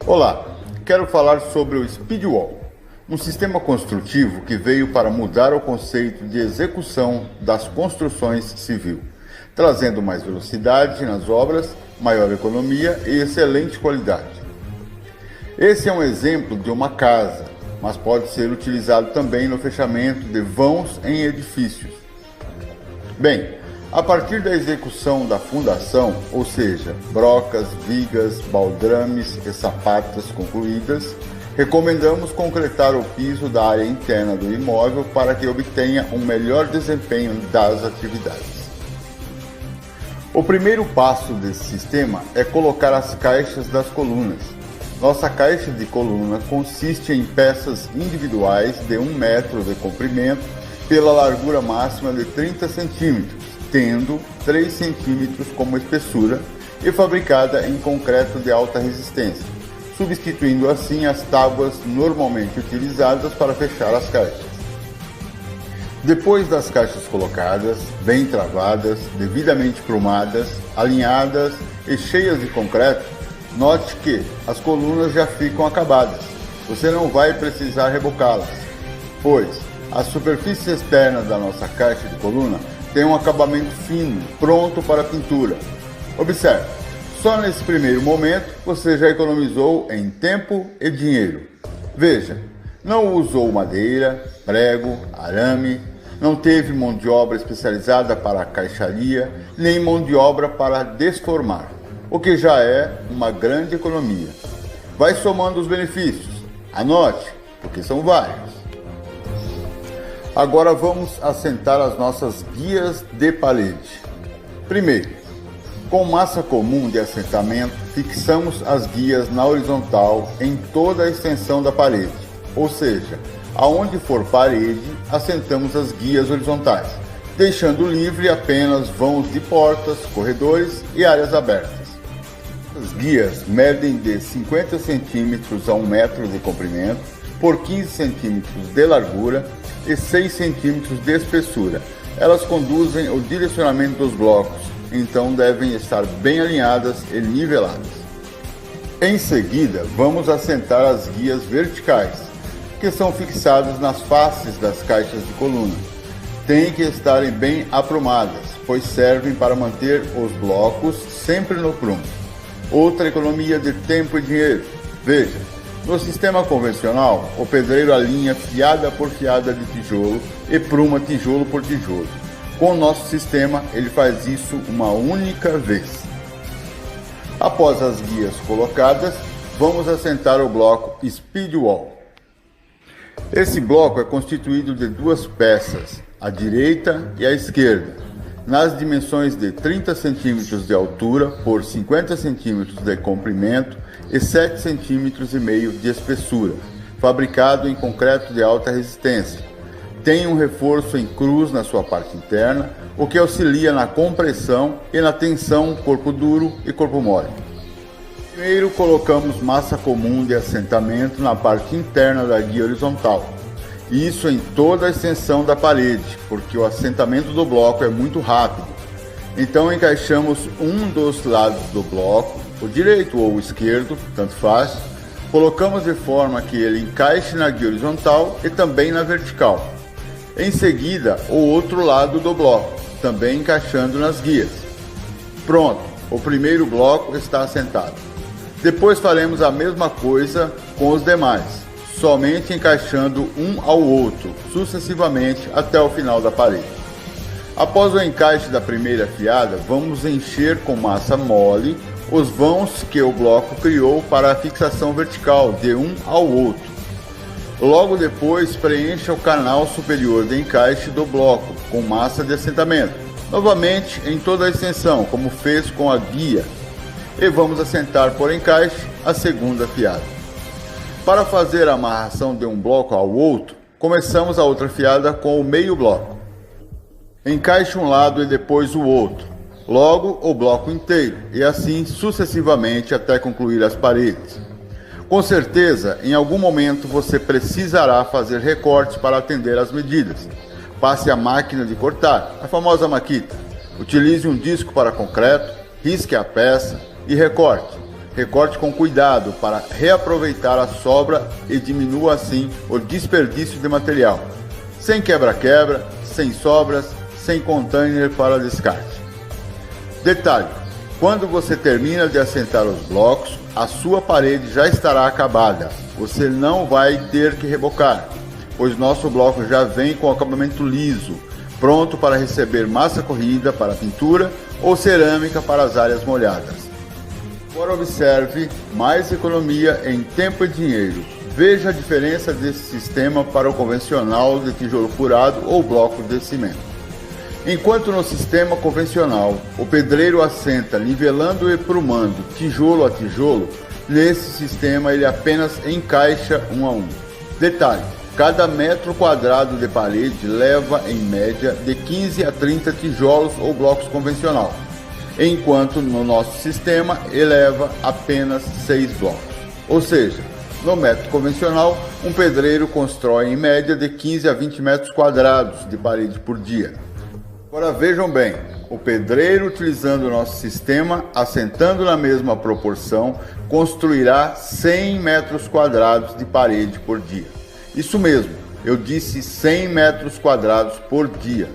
Olá, quero falar sobre o Speedwall, um sistema construtivo que veio para mudar o conceito de execução das construções civil, trazendo mais velocidade nas obras, maior economia e excelente qualidade. Esse é um exemplo de uma casa, mas pode ser utilizado também no fechamento de vãos em edifícios. Bem, a partir da execução da fundação, ou seja, brocas, vigas, baldrames e sapatas concluídas, recomendamos concretar o piso da área interna do imóvel para que obtenha um melhor desempenho das atividades. O primeiro passo desse sistema é colocar as caixas das colunas. Nossa caixa de coluna consiste em peças individuais de 1 metro de comprimento pela largura máxima de 30 centímetros, tendo 3 centímetros como espessura e fabricada em concreto de alta resistência, substituindo assim as tábuas normalmente utilizadas para fechar as caixas. Depois das caixas colocadas, bem travadas, devidamente prumadas, alinhadas e cheias de concreto, note que as colunas já ficam acabadas. Você não vai precisar rebocá-las, pois a superfície externa da nossa caixa de coluna tem um acabamento fino, pronto para pintura. Observe, só nesse primeiro momento você já economizou em tempo e dinheiro. Veja, não usou madeira, prego, arame, não teve mão de obra especializada para a caixaria, nem mão de obra para desformar, o que já é uma grande economia. Vai somando os benefícios, anote, porque são vários. Agora vamos assentar as nossas guias de parede. Primeiro, com massa comum de assentamento, fixamos as guias na horizontal em toda a extensão da parede, ou seja, aonde for parede, assentamos as guias horizontais, deixando livre apenas vãos de portas, corredores e áreas abertas. As guias medem de 50 centímetros a 1 metro de comprimento por 15 centímetros de largura e 6 centímetros de espessura. Elas conduzem o direcionamento dos blocos, então devem estar bem alinhadas e niveladas. Em seguida, vamos assentar as guias verticais, que são fixadas nas faces das caixas de coluna. Têm que estarem bem aprumadas, pois servem para manter os blocos sempre no prumo. Outra economia de tempo e dinheiro. Veja, no sistema convencional, o pedreiro alinha fiada por fiada de tijolo e pruma tijolo por tijolo. Com o nosso sistema, ele faz isso uma única vez. Após as guias colocadas, vamos assentar o bloco Speedwall. Esse bloco é constituído de 2 peças, a direita e a esquerda, nas dimensões de 30 cm de altura por 50 cm de comprimento e 7,5 cm de espessura, fabricado em concreto de alta resistência. Tem um reforço em cruz na sua parte interna, o que auxilia na compressão e na tensão corpo duro e corpo mole. Primeiro colocamos massa comum de assentamento na parte interna da guia horizontal, isso em toda a extensão da parede, porque o assentamento do bloco é muito rápido. Então encaixamos um dos lados do bloco, o direito ou o esquerdo, tanto faz, colocamos de forma que ele encaixe na guia horizontal e também na vertical. Em seguida, o outro lado do bloco, também encaixando nas guias. Pronto, o primeiro bloco está assentado. Depois faremos a mesma coisa com os demais, somente encaixando um ao outro, sucessivamente até o final da parede. Após o encaixe da primeira fiada, vamos encher com massa mole os vãos que o bloco criou para a fixação vertical de um ao outro. Logo depois, preencha o canal superior de encaixe do bloco com massa de assentamento, novamente em toda a extensão, como fez com a guia, e vamos assentar por encaixe a segunda fiada. Para fazer a amarração de um bloco ao outro, começamos a outra fiada com o meio bloco. Encaixe um lado e depois o outro, logo o bloco inteiro, e assim sucessivamente até concluir as paredes. Com certeza, em algum momento você precisará fazer recortes para atender às medidas. Passe a máquina de cortar, a famosa maquita. Utilize um disco para concreto, risque a peça e recorte. Recorte com cuidado para reaproveitar a sobra e diminua assim o desperdício de material. Sem quebra-quebra, sem sobras, sem container para descarte. Detalhe: quando você termina de assentar os blocos, a sua parede já estará acabada. Você não vai ter que rebocar, pois nosso bloco já vem com acabamento liso, pronto para receber massa corrida para pintura ou cerâmica para as áreas molhadas. Agora observe mais economia em tempo e dinheiro. Veja a diferença desse sistema para o convencional de tijolo furado ou bloco de cimento. Enquanto no sistema convencional o pedreiro assenta nivelando e prumando tijolo a tijolo, nesse sistema ele apenas encaixa um a um. Detalhe: cada metro quadrado de parede leva em média de 15 a 30 tijolos ou blocos convencional, enquanto no nosso sistema eleva apenas 6 blocos. Ou seja, no método convencional, um pedreiro constrói em média de 15 a 20 metros quadrados de parede por dia. Agora vejam bem, o pedreiro utilizando o nosso sistema, assentando na mesma proporção, construirá 100 metros quadrados de parede por dia. Isso mesmo, eu disse 100 metros quadrados por dia.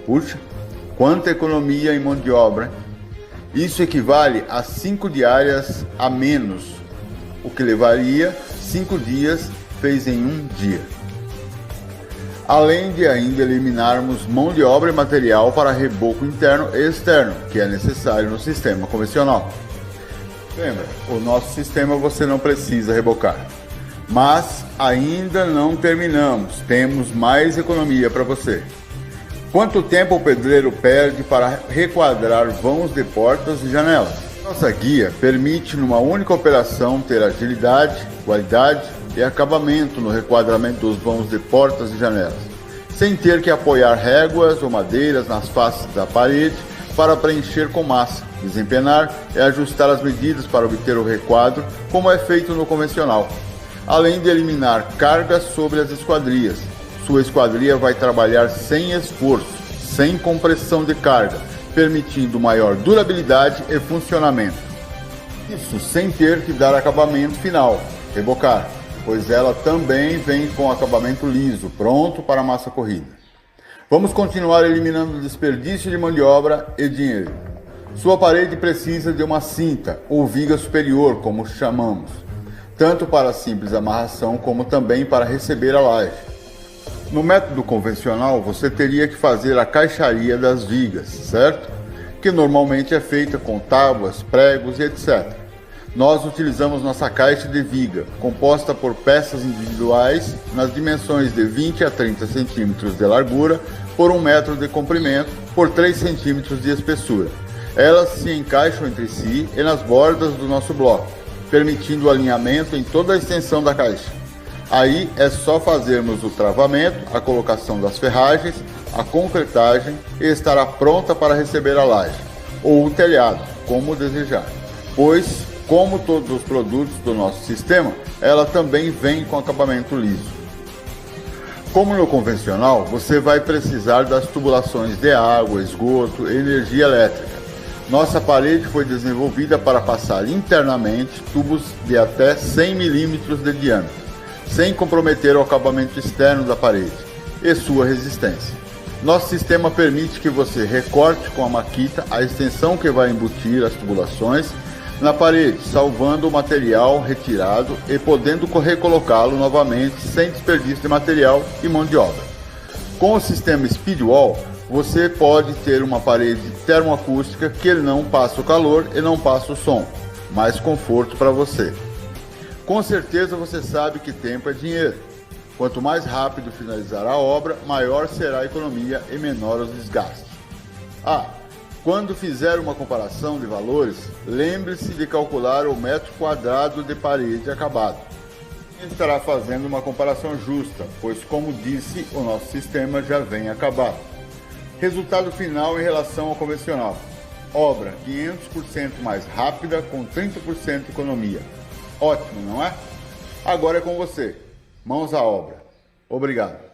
Puxa, quanta economia em mão de obra, hein? Isso equivale a 5 diárias a menos, o que levaria 5 dias, fez em um dia. Além de ainda eliminarmos mão de obra e material para reboco interno e externo, que é necessário no sistema convencional. Lembra, o nosso sistema você não precisa rebocar. Mas ainda não terminamos, temos mais economia para você. Quanto tempo o pedreiro perde para requadrar vãos de portas e janelas? Nossa guia permite numa única operação ter agilidade, qualidade e acabamento no requadramento dos vãos de portas e janelas, sem ter que apoiar réguas ou madeiras nas faces da parede para preencher com massa, desempenar e ajustar as medidas para obter o requadro, como é feito no convencional, além de eliminar cargas sobre as esquadrias. Sua esquadria vai trabalhar sem esforço, sem compressão de carga, permitindo maior durabilidade e funcionamento. Isso sem ter que dar acabamento final, rebocar, pois ela também vem com acabamento liso, pronto para a massa corrida. Vamos continuar eliminando o desperdício de mão de obra e dinheiro. Sua parede precisa de uma cinta ou viga superior, como chamamos, tanto para a simples amarração como também para receber a laje. No método convencional, você teria que fazer a caixaria das vigas, certo? Que normalmente é feita com tábuas, pregos e etc. Nós utilizamos nossa caixa de viga, composta por peças individuais nas dimensões de 20 a 30 centímetros de largura por 1 metro de comprimento por 3 centímetros de espessura. Elas se encaixam entre si e nas bordas do nosso bloco, permitindo o alinhamento em toda a extensão da caixa. Aí é só fazermos o travamento, a colocação das ferragens, a concretagem e estará pronta para receber a laje, ou o telhado, como desejar. Pois, como todos os produtos do nosso sistema, ela também vem com acabamento liso. Como no convencional, você vai precisar das tubulações de água, esgoto e energia elétrica. Nossa parede foi desenvolvida para passar internamente tubos de até 100 milímetros de diâmetro, sem comprometer o acabamento externo da parede e sua resistência. Nosso sistema permite que você recorte com a maquita a extensão que vai embutir as tubulações na parede, salvando o material retirado e podendo recolocá-lo novamente sem desperdício de material e mão de obra. Com o sistema Speedwall, você pode ter uma parede termoacústica que não passa o calor e não passa o som, mais conforto para você. Com certeza você sabe que tempo é dinheiro. Quanto mais rápido finalizar a obra, maior será a economia e menor os desgastes. Quando fizer uma comparação de valores, lembre-se de calcular o metro quadrado de parede acabado. Estará fazendo uma comparação justa, pois, como disse, o nosso sistema já vem acabado. Resultado final em relação ao convencional: obra 500% mais rápida com 30% de economia. Ótimo, não é? Agora é com você. Mãos à obra. Obrigado.